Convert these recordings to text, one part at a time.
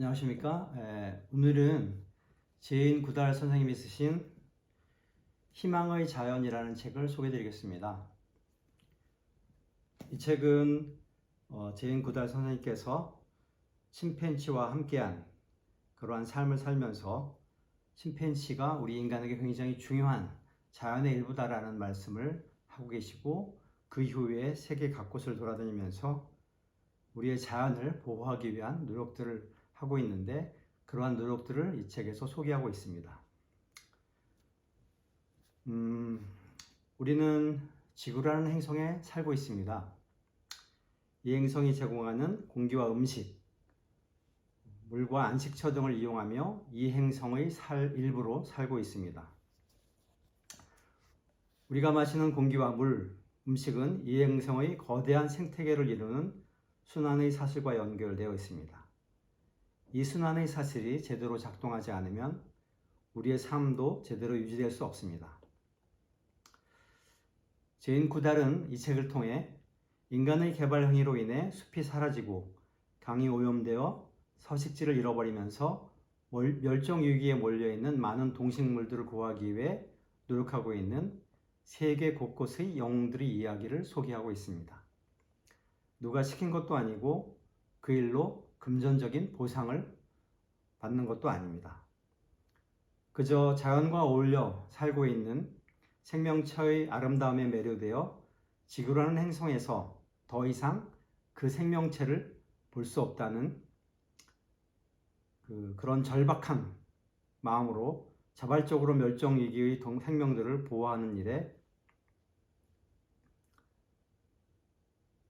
안녕하십니까? 오늘은 제인 구달 선생님이 쓰신 희망의 자연이라는 책을 소개해 드리겠습니다. 이 책은 제인 구달 선생님께서 침팬지와 함께한 그러한 삶을 살면서 침팬지가 우리 인간에게 굉장히 중요한 자연의 일부다라는 말씀을 하고 계시고, 그 이후에 세계 각곳을 돌아다니면서 우리의 자연을 보호하기 위한 노력들을 하고 있는데, 그러한 노력들을 이 책에서 소개하고 있습니다. 우리는 지구라는 행성에 살고 있습니다. 이 행성이 제공하는 공기와 음식, 물과 안식처 등을 이용하며 이 행성의 일부로 살고 있습니다. 우리가 마시는 공기와 물, 음식은 이 행성의 거대한 생태계를 이루는 순환의 사슬과 연결되어 있습니다. 이 순환의 사슬이 제대로 작동하지 않으면 우리의 삶도 제대로 유지될 수 없습니다. 제인 구달은 이 책을 통해 인간의 개발 행위로 인해 숲이 사라지고 강이 오염되어 서식지를 잃어버리면서 멸종 위기에 몰려있는 많은 동식물들을 구하기 위해 노력하고 있는 세계 곳곳의 영웅들의 이야기를 소개하고 있습니다. 누가 시킨 것도 아니고 그 일로 금전적인 보상을 받는 것도 아닙니다. 그저 자연과 어울려 살고 있는 생명체의 아름다움에 매료되어 지구라는 행성에서 더 이상 그 생명체를 볼 수 없다는 그런 절박한 마음으로 자발적으로 멸종 위기의 생명들을 보호하는 일에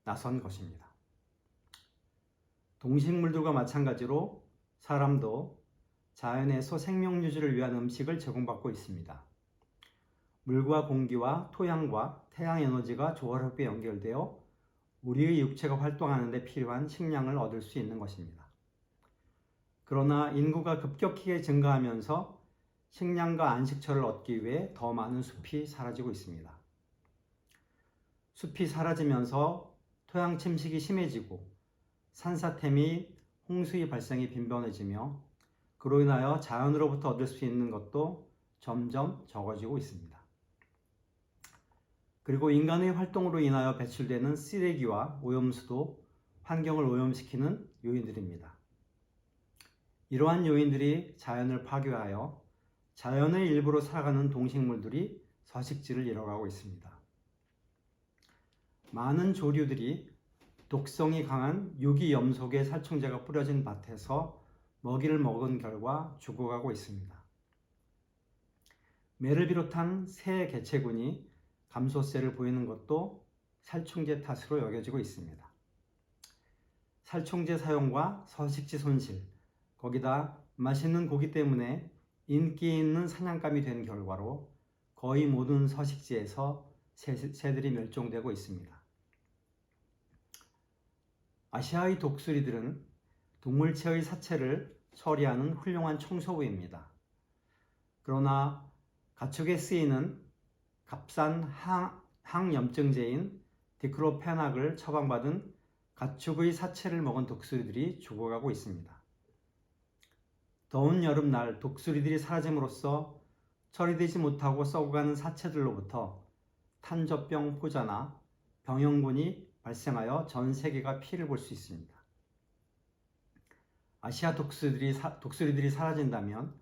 나선 것입니다. 동식물들과 마찬가지로 사람도 자연에서 생명 유지를 위한 음식을 제공받고 있습니다. 물과 공기와 토양과 태양 에너지가 조화롭게 연결되어 우리의 육체가 활동하는 데 필요한 식량을 얻을 수 있는 것입니다. 그러나 인구가 급격하게 증가하면서 식량과 안식처를 얻기 위해 더 많은 숲이 사라지고 있습니다. 숲이 사라지면서 토양 침식이 심해지고 산사태 및 홍수의 발생이 빈번해지며 그로 인하여 자연으로부터 얻을 수 있는 것도 점점 적어지고 있습니다. 그리고 인간의 활동으로 인하여 배출되는 쓰레기와 오염수도 환경을 오염시키는 요인들입니다. 이러한 요인들이 자연을 파괴하여 자연의 일부로 살아가는 동식물들이 서식지를 잃어가고 있습니다. 많은 조류들이 독성이 강한 유기염속의 살충제가 뿌려진 밭에서 먹이를 먹은 결과 죽어가고 있습니다. 매를 비롯한 새 개체군이 감소세를 보이는 것도 살충제 탓으로 여겨지고 있습니다. 살충제 사용과 서식지 손실, 거기다 맛있는 고기 때문에 인기 있는 사냥감이 된 결과로 거의 모든 서식지에서 새들이 멸종되고 있습니다. 아시아의 독수리들은 동물체의 사체를 처리하는 훌륭한 청소부입니다. 그러나 가축에 쓰이는 값싼 항염증제인 디크로페낙을 처방받은 가축의 사체를 먹은 독수리들이 죽어가고 있습니다. 더운 여름날 독수리들이 사라짐으로써 처리되지 못하고 썩어가는 사체들로부터 탄저병 포자나 병형군이 발생하여 전 세계가 피해를 볼 수 있습니다. 아시아 독수리들이 사라진다면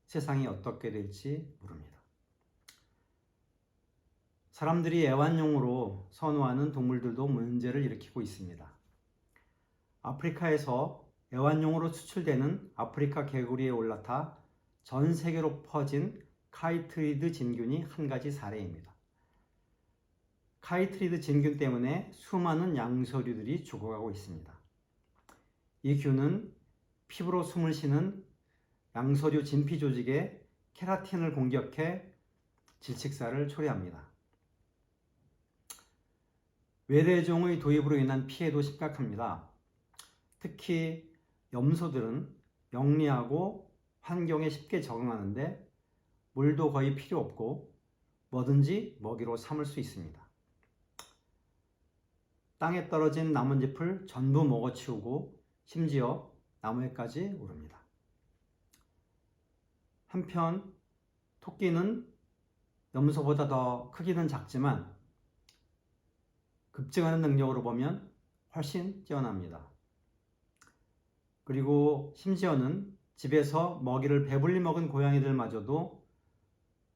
세상이 어떻게 될지 모릅니다. 사람들이 애완용으로 선호하는 동물들도 문제를 일으키고 있습니다. 아프리카에서 애완용으로 수출되는 아프리카 개구리에 올라타 전 세계로 퍼진 카이트리드 진균이 한 가지 사례입니다. 카이트리드 진균 때문에 수많은 양서류들이 죽어가고 있습니다. 이 균은 피부로 숨을 쉬는 양서류 진피 조직의 케라틴을 공격해 질식사를 초래합니다. 외래종의 도입으로 인한 피해도 심각합니다. 특히 염소들은 영리하고 환경에 쉽게 적응하는데 물도 거의 필요 없고 뭐든지 먹이로 삼을 수 있습니다. 땅에 떨어진 나뭇잎을 전부 먹어치우고 심지어 나무에까지 오릅니다. 한편 토끼는 염소보다 더 크기는 작지만 급증하는 능력으로 보면 훨씬 뛰어납니다. 그리고 심지어는 집에서 먹이를 배불리 먹은 고양이들마저도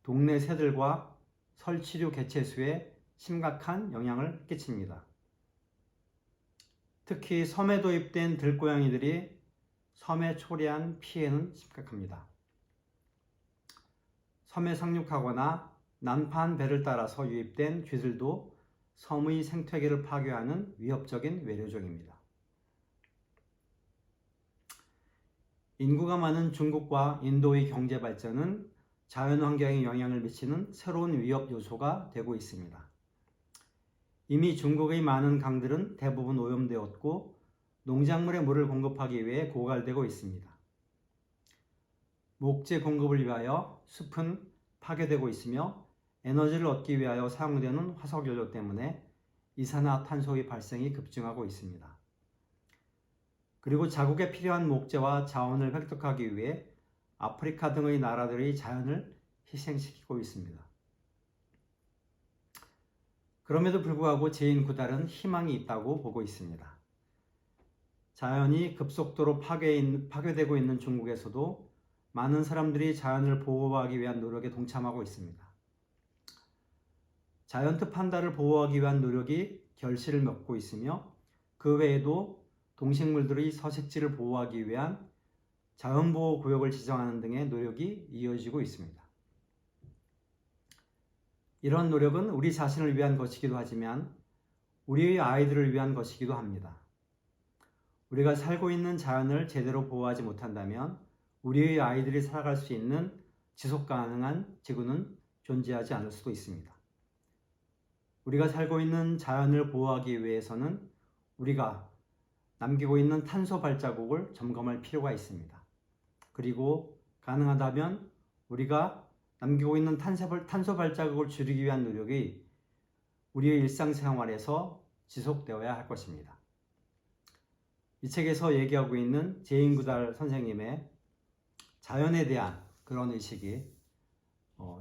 동네 새들과 설치류 개체수에 심각한 영향을 끼칩니다. 특히 섬에 도입된 들고양이들이 섬에 초래한 피해는 심각합니다. 섬에 상륙하거나 난파한 배를 따라서 유입된 쥐들도 섬의 생태계를 파괴하는 위협적인 외래종입니다. 인구가 많은 중국과 인도의 경제 발전은 자연환경에 영향을 미치는 새로운 위협 요소가 되고 있습니다. 이미 중국의 많은 강들은 대부분 오염되었고 농작물에 물을 공급하기 위해 고갈되고 있습니다. 목재 공급을 위하여 숲은 파괴되고 있으며 에너지를 얻기 위하여 사용되는 화석연료 때문에 이산화탄소의 발생이 급증하고 있습니다. 그리고 자국에 필요한 목재와 자원을 획득하기 위해 아프리카 등의 나라들의 자연을 희생시키고 있습니다. 그럼에도 불구하고 제2구달은 희망이 있다고 보고 있습니다. 자연이 급속도로 파괴되고 있는 중국에서도 많은 사람들이 자연을 보호하기 위한 노력에 동참하고 있습니다. 자이언트 판다를 보호하기 위한 노력이 결실을 맺고 있으며 그 외에도 동식물들의 서식지를 보호하기 위한 자연보호구역을 지정하는 등의 노력이 이어지고 있습니다. 이런 노력은 우리 자신을 위한 것이기도 하지만 우리의 아이들을 위한 것이기도 합니다. 우리가 살고 있는 자연을 제대로 보호하지 못한다면 우리의 아이들이 살아갈 수 있는 지속 가능한 지구는 존재하지 않을 수도 있습니다. 우리가 살고 있는 자연을 보호하기 위해서는 우리가 남기고 있는 탄소 발자국을 점검할 필요가 있습니다. 그리고 가능하다면 우리가 남기고 있는 탄소 발자국을 줄이기 위한 노력이 우리의 일상생활에서 지속되어야 할 것입니다. 이 책에서 얘기하고 있는 제2구달 선생님의 자연에 대한 그런 의식이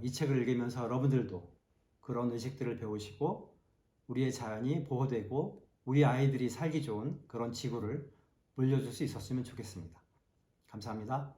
이 책을 읽으면서 여러분들도 그런 의식들을 배우시고 우리의 자연이 보호되고 우리 아이들이 살기 좋은 그런 지구를 물려줄 수 있었으면 좋겠습니다. 감사합니다.